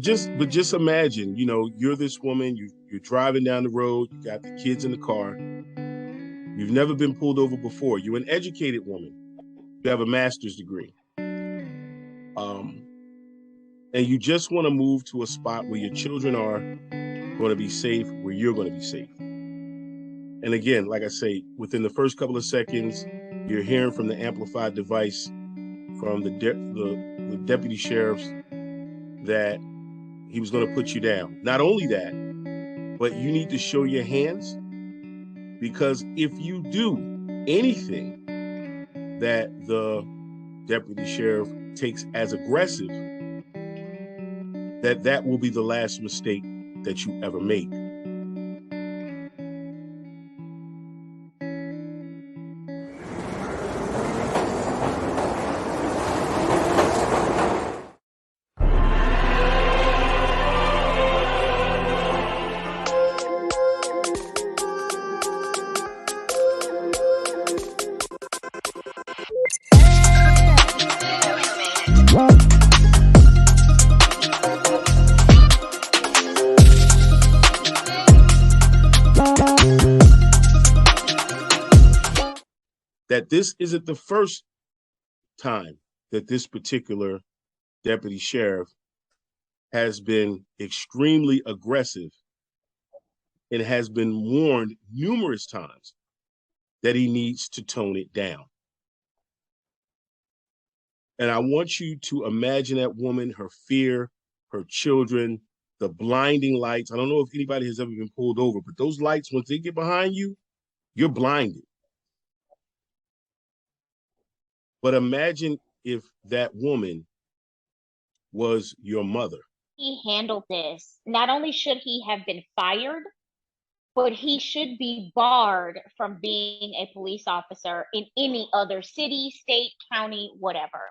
Just imagine, you're this woman, you're driving down the road, you got the kids in the car, you've never been pulled over before, you're an educated woman, you have a master's degree, um, and you just want to move to a spot where your children are going to be safe, where you're going to be safe. And again, like I say, within the first couple of seconds, you're hearing from the amplified device from the deputy sheriffs that he was going to put you down. Not only that, but you need to show your hands, because if you do anything that the deputy sheriff takes as aggressive, that will be the last mistake that you ever make. That this isn't the first time that this particular deputy sheriff has been extremely aggressive and has been warned numerous times that he needs to tone it down. And I want you to imagine that woman, her fear, her children, the blinding lights. I don't know if anybody has ever been pulled over, but those lights, once they get behind you, you're blinded. But imagine if that woman was your mother. He handled this. Not only should he have been fired, but he should be barred from being a police officer in any other city, state, county, whatever.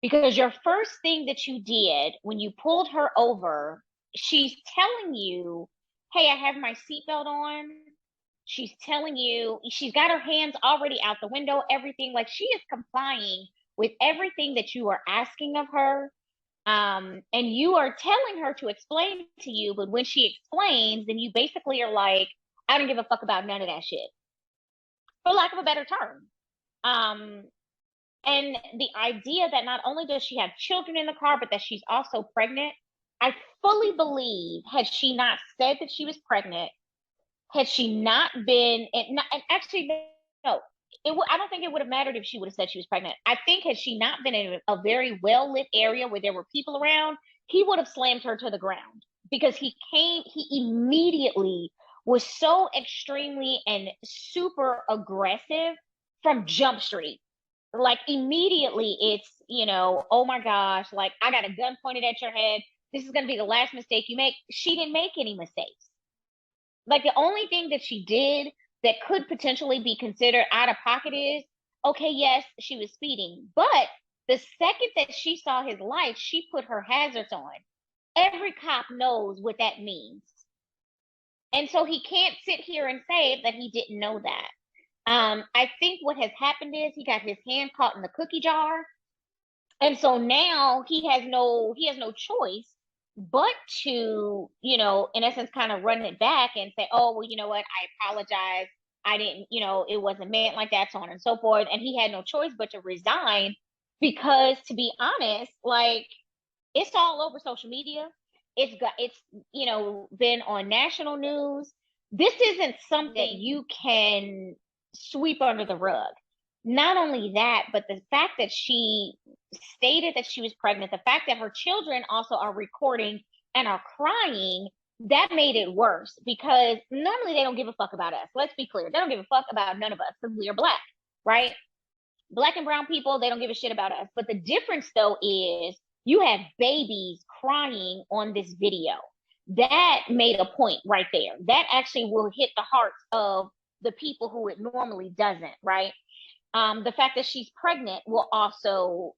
Because your first thing that you did when you pulled her over, she's telling you, hey, I have my seatbelt on. She's telling you, she's got her hands already out the window, everything. Like, she is complying with everything that you are asking of her. And you are telling her to explain to you, but when she explains, then you basically are like, I don't give a fuck about none of that shit, for lack of a better term. And the idea that not only does she have children in the car, but that she's also pregnant, I fully believe, had she not said that she was pregnant, had she not been, and actually, no, I don't think it would have mattered if she would have said she was pregnant. I think had she not been in a very well lit area where there were people around, he would have slammed her to the ground, because he immediately was so extremely and super aggressive from Jump Street. Like, immediately it's, oh my gosh, like, I got a gun pointed at your head. This is going to be the last mistake you make. She didn't make any mistakes. Like, the only thing that she did that could potentially be considered out of pocket is, okay, yes, she was speeding. But the second that she saw his light, she put her hazards on. Every cop knows what that means. And so he can't sit here and say that he didn't know that. I think what has happened is he got his hand caught in the cookie jar. And so now he has no choice but to, in essence, kind of run it back and say, oh, well, you know what? I apologize. I didn't, it wasn't meant like that, so on and so forth. And he had no choice but to resign, because, to be honest, like, it's all over social media. It's been on national news. This isn't something you can sweep under the rug. Not only that, but the fact that she stated that she was pregnant, the fact that her children also are recording and are crying, that made it worse, because normally they don't give a fuck about us. Let's be clear. They don't give a fuck about none of us, because we are Black, right? Black and brown people, they don't give a shit about us. But the difference, though, is you have babies crying on this video. That made a point right there. That actually will hit the hearts of the people who it normally doesn't, right? The fact that she's pregnant will also,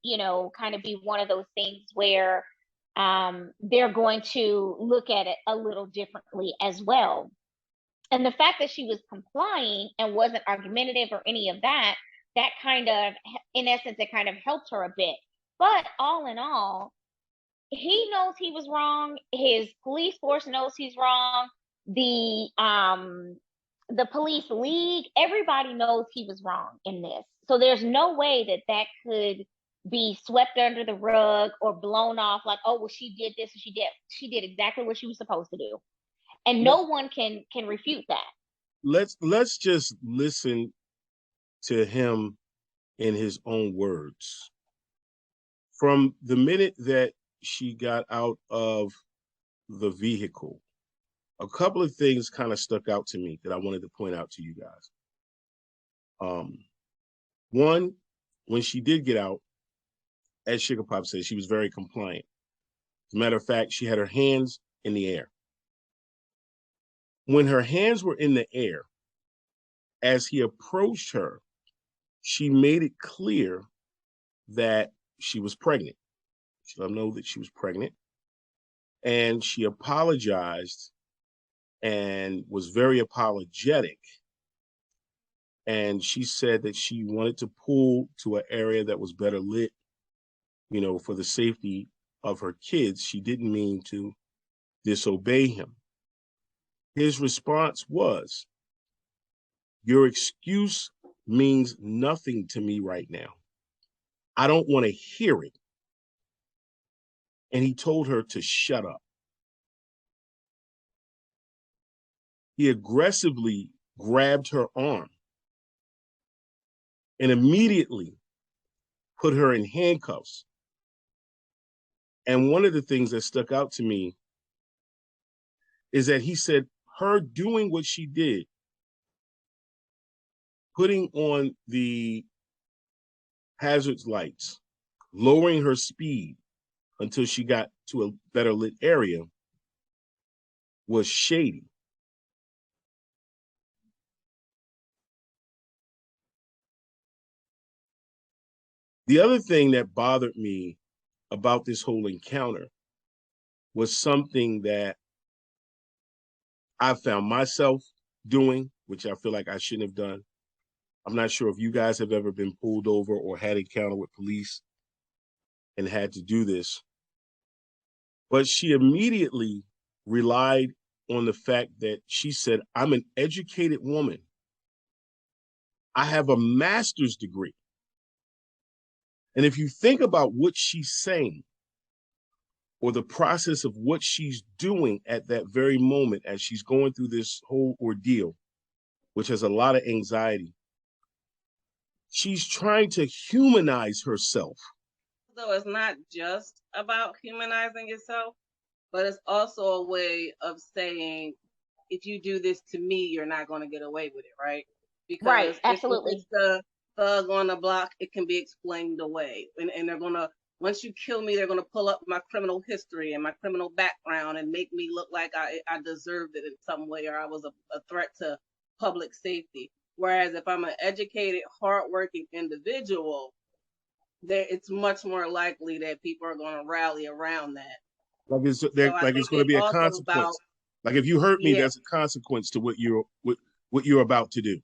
kind of be one of those things where they're going to look at it a little differently as well. And the fact that she was complying and wasn't argumentative or any of that, that kind of, in essence, it kind of helped her a bit. But all in all, he knows he was wrong. His police force knows he's wrong. The police league, everybody knows he was wrong in this. So there's no way that that could be swept under the rug or blown off like, oh, well, she did this and she did exactly what she was supposed to do. And no one can refute that. Let's just listen to him in his own words. From the minute that she got out of the vehicle, a couple of things kind of stuck out to me that I wanted to point out to you guys. One, when she did get out, as Sugar Pop said, she was very compliant. As a matter of fact, she had her hands in the air. When her hands were in the air, as he approached her, she made it clear that she was pregnant. She let him know that she was pregnant. And she apologized and was very apologetic. And she said that she wanted to pull to an area that was better lit, you know, for the safety of her kids. She didn't mean to disobey him. His response was, "Your excuse means nothing to me right now. I don't want to hear it." And he told her to shut up. He aggressively grabbed her arm and immediately put her in handcuffs. And one of the things that stuck out to me is that he said her doing what she did, putting on the hazards lights, lowering her speed until she got to a better lit area, was shady. The other thing that bothered me about this whole encounter was something that I found myself doing, which I feel like I shouldn't have done. I'm not sure if you guys have ever been pulled over or had an encounter with police and had to do this, but she immediately relied on the fact that she said, "I'm an educated woman. I have a master's degree." And if you think about what she's saying or the process of what she's doing at that very moment as she's going through this whole ordeal, which has a lot of anxiety, she's trying to humanize herself. So it's not just about humanizing yourself, but it's also a way of saying, if you do this to me, you're not going to get away with it, right? Because right, absolutely. If it's the thug on the block, it can be explained away. And they're going to, once you kill me, they're going to pull up my criminal history and my criminal background and make me look like I deserved it in some way, or I was a threat to public safety. Whereas if I'm an educated, hardworking individual, it's much more likely that people are going to rally around that. Like it's going to be a consequence. Like if you hurt me, there's a consequence to what you're about to do.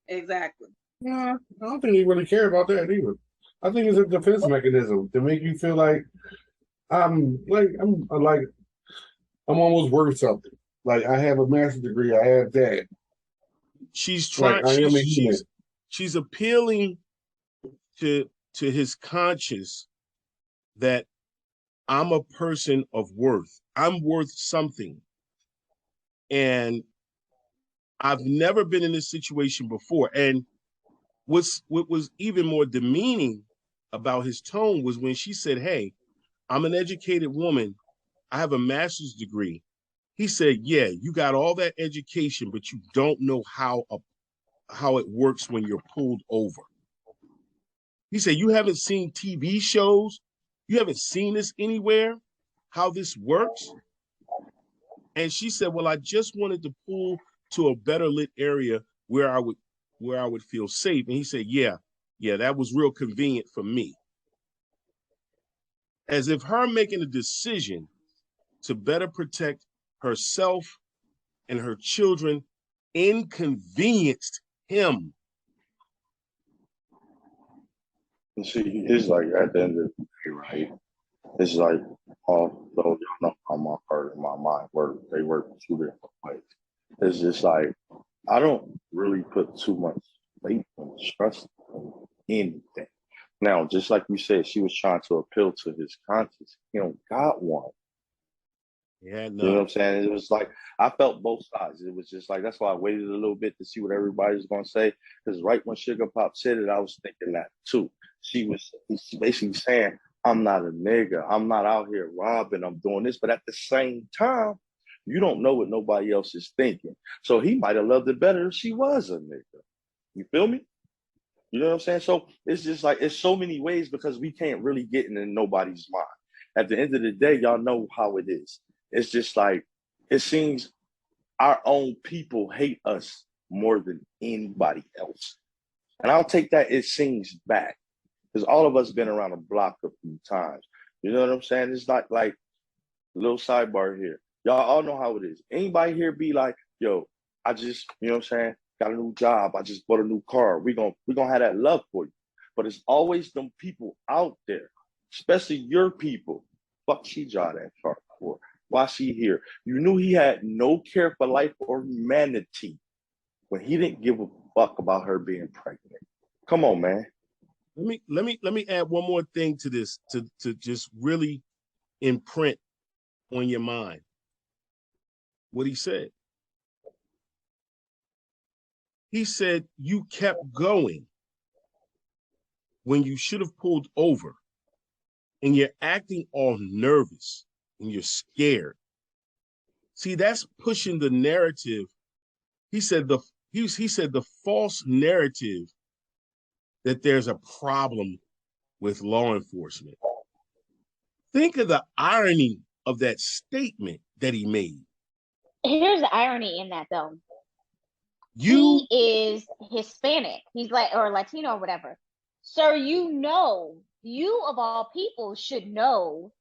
Exactly. Yeah, I don't think they really care about that either. I think it's a defense mechanism to make you feel like I'm almost worth something. Like I have a master's degree, I have that. She's trying. Like, she's appealing to his conscience that I'm a person of worth. I'm worth something. And I've never been in this situation before. And what was even more demeaning about his tone was when she said, "Hey, I'm an educated woman. I have a master's degree." He said, "Yeah, you got all that education, but you don't know how it works when you're pulled over." He said, "You haven't seen TV shows? You haven't seen this anywhere, how this works?" And she said, "Well, I just wanted to pull to a better lit area where I would feel safe." And he said, yeah, that was real convenient for me. As if her making a decision to better protect herself and her children inconvenienced him. See, it's like at the end of the day, right? It's like Although y'all know how my heart and my mind work, they work two different ways. It's just like I don't really put too much weight and trust in anything. Now, just like you said, she was trying to appeal to his conscience. He don't got one. Yeah, You know what no. I'm saying? It was like I felt both sides. It was just like that's why I waited a little bit to see what everybody was gonna say. Because right when Sugar Pop said it, I was thinking that too. He's basically saying, I'm not a nigga. I'm not out here robbing. I'm doing this. But at the same time, you don't know what nobody else is thinking. So he might have loved it better if she was a nigga. You feel me? You know what I'm saying? So it's just like it's so many ways because we can't really get into nobody's mind. At the end of the day, y'all know how it is. It's just like it seems our own people hate us more than anybody else. And I'll take that it seems back. Because all of us been around the block a few times. You know what I'm saying? It's not like a little sidebar here. Y'all all know how it is. Anybody here be like, yo, I just, you know what I'm saying? Got a new job. I just bought a new car. We gonna have that love for you. But it's always them people out there, especially your people. Fuck she drive that car for. Why she here? You knew he had no care for life or humanity when he didn't give a fuck about her being pregnant. Come on, man. Let me add one more thing to this to just really imprint on your mind what he said. He said you kept going when you should have pulled over, and you're acting all nervous and you're scared. See, that's pushing the narrative. He said he said the false narrative that there's a problem with law enforcement. Think of the irony of that statement that he made. Here's the irony in that, though. You He is Hispanic. He's like, or Latino or whatever. Sir, you of all people should know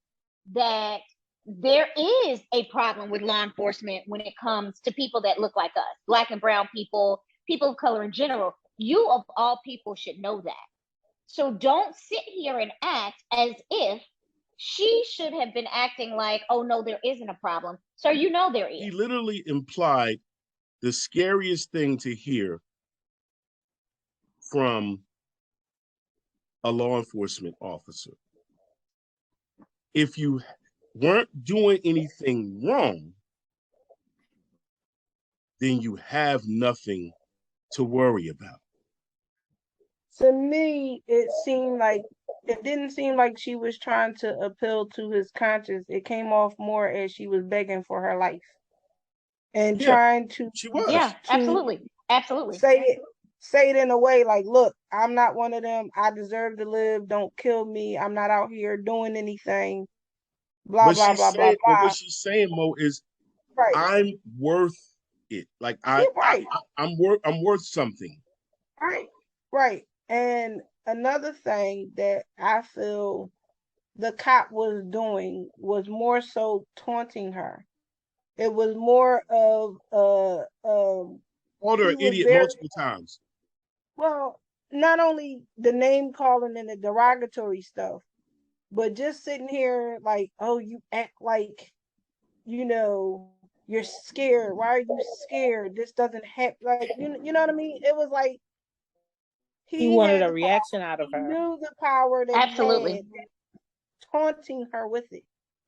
that there is a problem with law enforcement when it comes to people that look like us, Black and brown people, people of color in general. You of all people should know that. So don't sit here and act as if she should have been acting like, oh no, there isn't a problem. Sir, you know there is. He literally implied the scariest thing to hear from a law enforcement officer. If you weren't doing anything wrong, then you have nothing to worry about. To me, it didn't seem like she was trying to appeal to his conscience. It came off more as she was begging for her life and Yeah, trying to she was. Yeah, absolutely. Absolutely. say it in a way like, look, I'm not one of them. I deserve to live. Don't kill me. I'm not out here doing anything. Blah, But blah, she's blah, blah, saying, but what blah. she's saying, Mo, is Right. I'm worth it. Like Yeah, right. I'm worth something. Right. Right. And another thing that I feel the cop was doing was more so taunting her. It was more of Called her he an was idiot very multiple times. well, not only the name calling and the derogatory stuff, but just sitting here like, oh, you act like, you're scared. Why are you scared? This doesn't happen. Like, you know what I mean? It was like He he wanted had a the power. reaction out of He her. knew the power that he Absolutely. had, taunting her with it.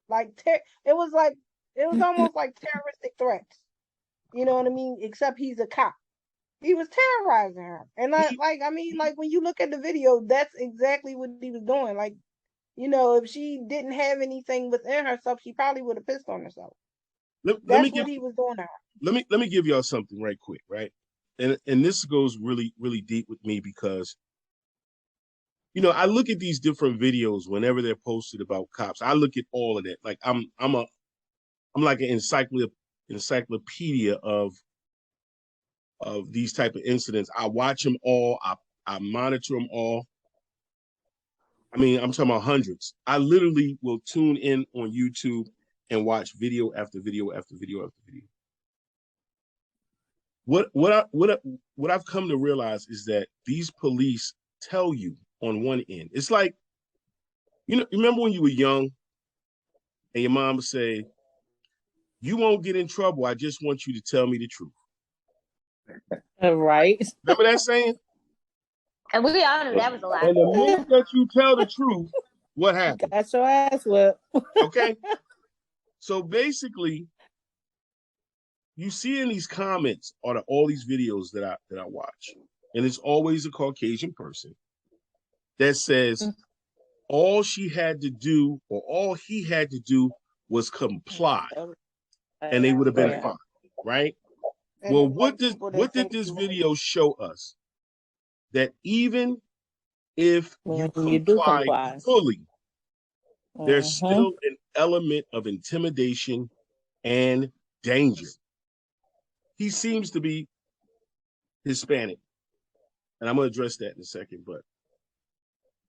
It was almost like terroristic threats. You know what I mean? Except he's a cop. He was terrorizing her. And He when you look at the video, that's exactly what he was doing. Like, if she didn't have anything within herself, she probably would have pissed on herself. let me That's give what he was doing to her. let me give y'all something right quick, right? And this goes really, really deep with me because I look at these different videos whenever they're posted about cops. I look at all of that. Like I'm like an encyclopedia of these type of incidents. I watch them all. I monitor them all. I mean, I'm talking about hundreds. I literally will tune in on YouTube and watch video after video after video after video. What I've come to realize is that these police tell you on one end. It's like, remember when you were young and your mom say, "You won't get in trouble. I just want you to tell me the truth." Right. Remember that saying? And we all knew that was a lie. And the minute that you tell the truth, what happens? Got your ass whipped. Okay. So basically, you see in these comments on all these videos that I watch, and it's always a Caucasian person that says all she had to do or all he had to do was comply, and they would have been fine, right? And Well, the what white did people that this think- video show us? That even if you When you do comply comply. fully, there's Mhm. still an element of intimidation and danger. He seems to be Hispanic, and I'm going to address that in a second, but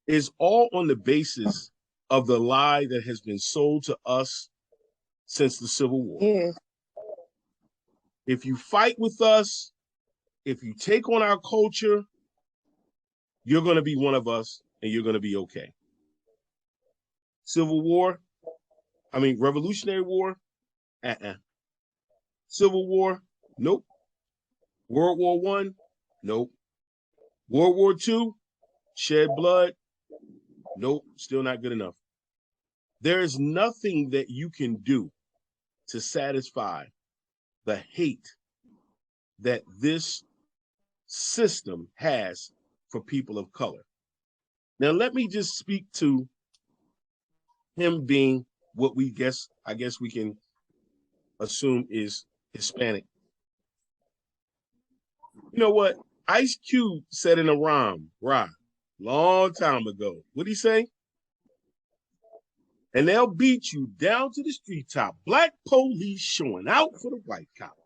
it's all on the basis of the lie that has been sold to us since the Civil War. Yeah. If you fight with us, if you take on our culture, you're going to be one of us and you're going to be okay. Revolutionary War, Civil War, nope. World War I, nope. World War II, shed blood, nope, still not good enough. There is nothing that you can do to satisfy the hate that this system has for people of color. Now, let me just speak to him being what I guess we can assume is Hispanic. You know what? Ice Cube said in a rhyme, long time ago. What'd he say? And they'll beat you down to the street top. Black police showing out for the white cop.